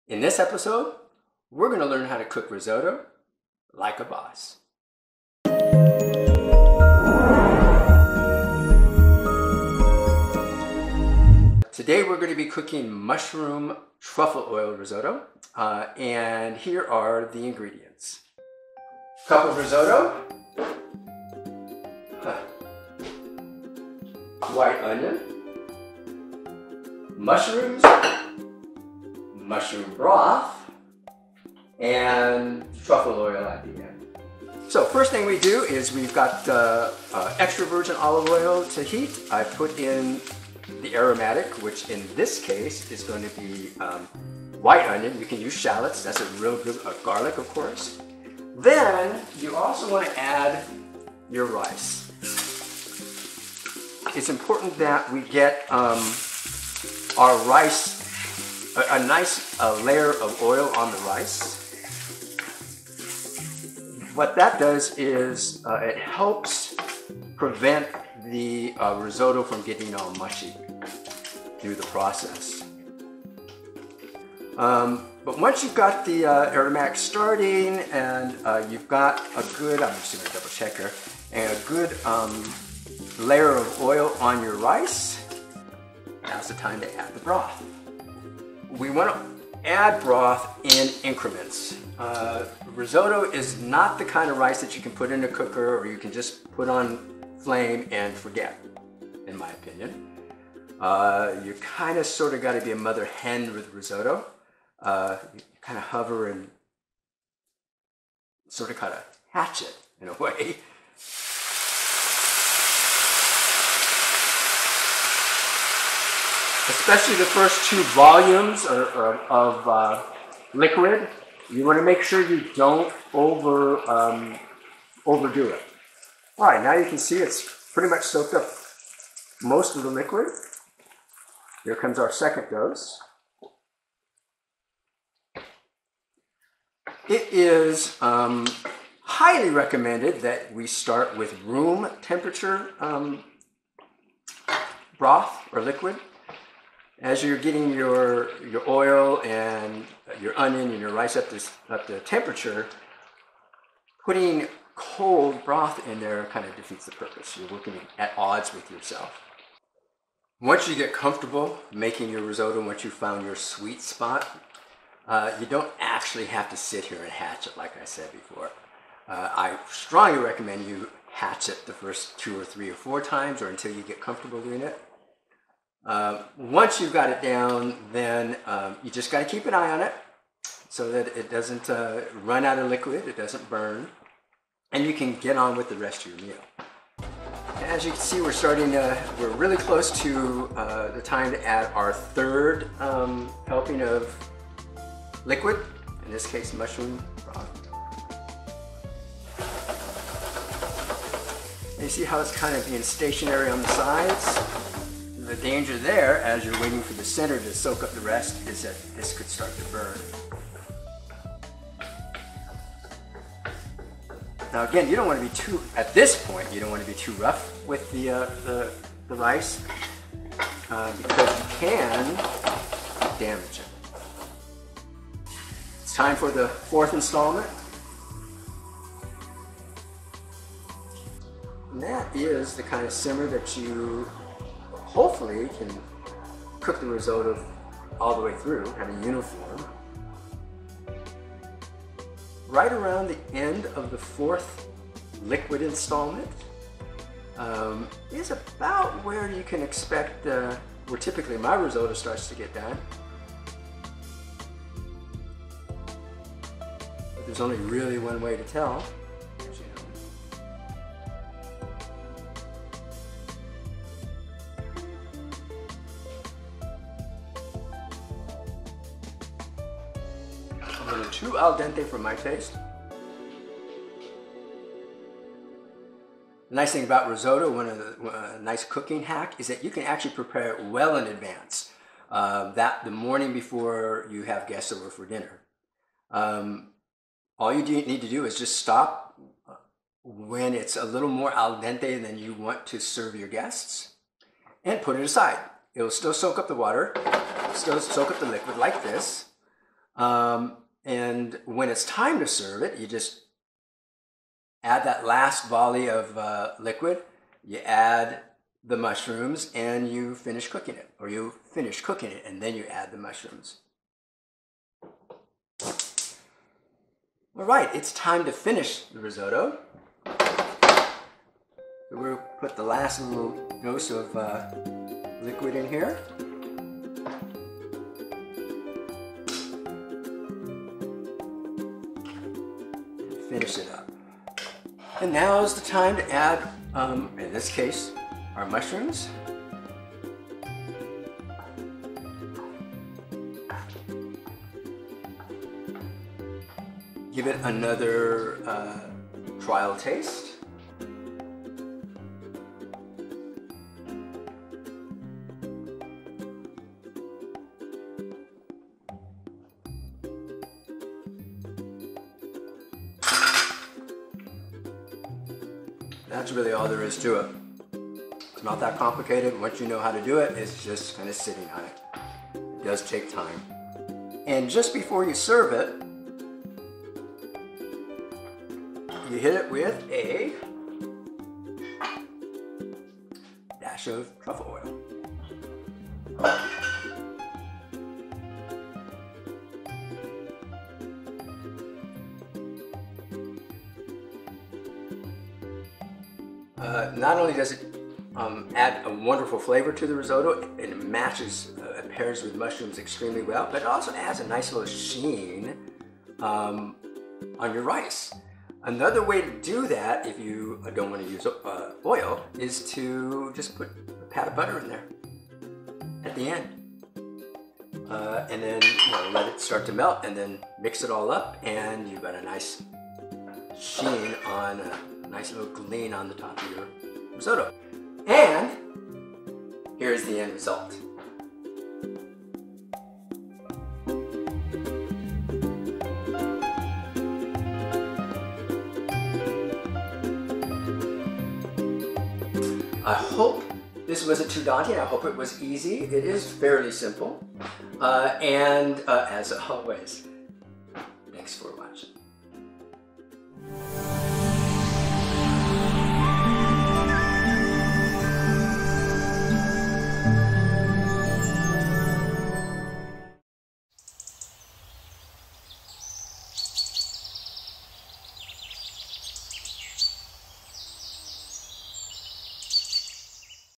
In this episode, we're going to learn how to cook risotto like a boss. Today we're going to be cooking mushroom truffle oil risotto, and here are the ingredients. Cup of risotto, white onion, mushrooms, mushroom broth, and truffle oil at the end. So first thing we do is we've got extra virgin olive oil to heat. I put in the aromatic, which in this case is going to be white onion. You can use shallots, that's a real good garlic, of course. Then you also want to add your rice. It's important that we get our rice, a nice layer of oil on the rice. What that does is it helps prevent the risotto from getting all mushy through the process. But once you've got the aromatic starting and you've got a good, I'm just going to double check here, and a good layer of oil on your rice, now's the time to add the broth. We want to add broth in increments. Risotto is not the kind of rice that you can put in a cooker or you can just put on flame and forget, in my opinion. You kind of sort of got to be a mother hen with risotto. You kind of hover and sort of kind of hatch it in a way. Especially the first two volumes of liquid, you want to make sure you don't overdo it. All right, now you can see it's pretty much soaked up most of the liquid. Here comes our second dose. It is highly recommended that we start with room temperature broth or liquid. As you're getting your oil and your onion and your rice up to temperature, putting cold broth in there kind of defeats the purpose. You're working at odds with yourself. Once you get comfortable making your risotto, once you found your sweet spot, you don't actually have to sit here and hatch it like I said before. I strongly recommend you hatch it the first 2 or 3 or 4 times or until you get comfortable doing it. Once you've got it down, then you just got to keep an eye on it so that it doesn't run out of liquid, it doesn't burn, and you can get on with the rest of your meal. As you can see, we're really close to the time to add our third helping of liquid, in this case mushroom broth. And you see how it's kind of being stationary on the sides? The danger there, as you're waiting for the center to soak up the rest, is that this could start to burn. Now again, you don't want to be too, at this point, you don't want to be too rough with the rice because you can damage it. It's time for the fourth installment. And that is the kind of simmer that you hopefully can cook the risotto all the way through, kind of uniform. Right around the end of the fourth liquid installment is about where you can expect, where typically my risotto starts to get done. But there's only really one way to tell. A little too al dente for my taste. The nice thing about risotto, one of the nice cooking hack, is that you can actually prepare it well in advance. The morning before you have guests over for dinner. All you need to do is just stop when it's a little more al dente than you want to serve your guests and put it aside. It'll still soak up the water, still soak up the liquid like this. And when it's time to serve it, you just add that last volley of liquid, you add the mushrooms, and you finish cooking it. Or you finish cooking it, and then you add the mushrooms. All right, it's time to finish the risotto. So we'll put the last little dose of liquid in here. Finish it up. And now is the time to add, in this case, our mushrooms. Give it another trial taste. That's really all there is to it. It's not that complicated. Once you know how to do it, it's just kind of sitting on it. It does take time. And just before you serve it, you hit it with a dash of truffle oil. Not only does it add a wonderful flavor to the risotto, and it matches, it pairs with mushrooms extremely well, but it also adds a nice little sheen on your rice. Another way to do that, if you don't want to use oil, is to just put a pat of butter in there at the end. And then let it start to melt, and then mix it all up, and you've got a nice sheen on a nice little gleam on the top of your risotto. And here's the end result. I hope this wasn't too daunting. I hope it was easy. It is fairly simple. And as always, thanks for watching.